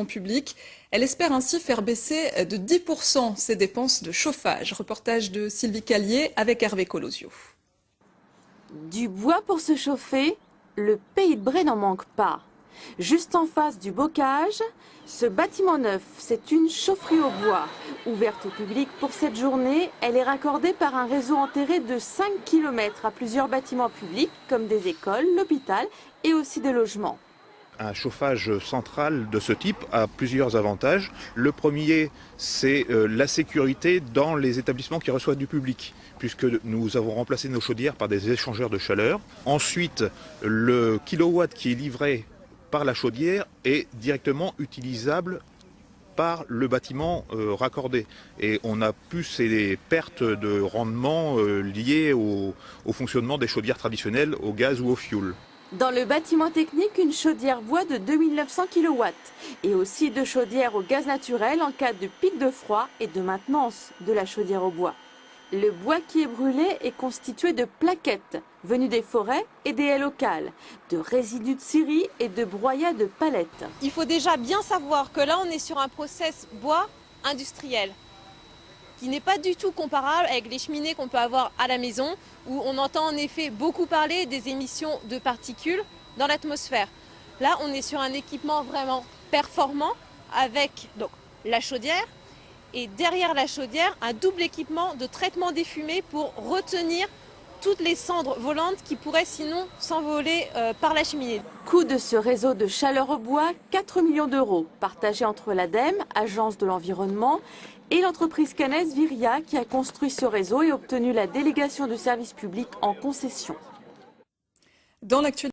public. Elle espère ainsi faire baisser de 10% ses dépenses de chauffage. Reportage de Sylvie Callier avec Hervé Colosio. Du bois pour se chauffer, le Pays de Bray n'en manque pas. Juste en face du bocage, ce bâtiment neuf, c'est une chaufferie au bois. Ouverte au public pour cette journée, elle est raccordée par un réseau enterré de 5 km à plusieurs bâtiments publics comme des écoles, l'hôpital et aussi des logements. Un chauffage central de ce type a plusieurs avantages. Le premier, c'est la sécurité dans les établissements qui reçoivent du public, puisque nous avons remplacé nos chaudières par des échangeurs de chaleur. Ensuite, le kilowatt qui est livré par la chaudière est directement utilisable par le bâtiment raccordé. Et on n'a plus ces pertes de rendement liées au fonctionnement des chaudières traditionnelles au gaz ou au fioul. Dans le bâtiment technique, une chaudière bois de 2900 kW et aussi deux chaudières au gaz naturel en cas de pic de froid et de maintenance de la chaudière au bois. Le bois qui est brûlé est constitué de plaquettes venues des forêts et des haies locales, de résidus de scierie et de broyats de palettes. Il faut déjà bien savoir que là on est sur un process bois industriel qui n'est pas du tout comparable avec les cheminées qu'on peut avoir à la maison où on entend en effet beaucoup parler des émissions de particules dans l'atmosphère. Là on est sur un équipement vraiment performant avec donc, la chaudière et derrière la chaudière un double équipement de traitement des fumées pour retenir toutes les cendres volantes qui pourraient sinon s'envoler par la cheminée. Coût de ce réseau de chaleur au bois, 4 millions d'euros, partagé entre l'ADEME, Agence de l'environnement, et l'entreprise caennaise Viria qui a construit ce réseau et obtenu la délégation de service public en concession. Dans l'actualité,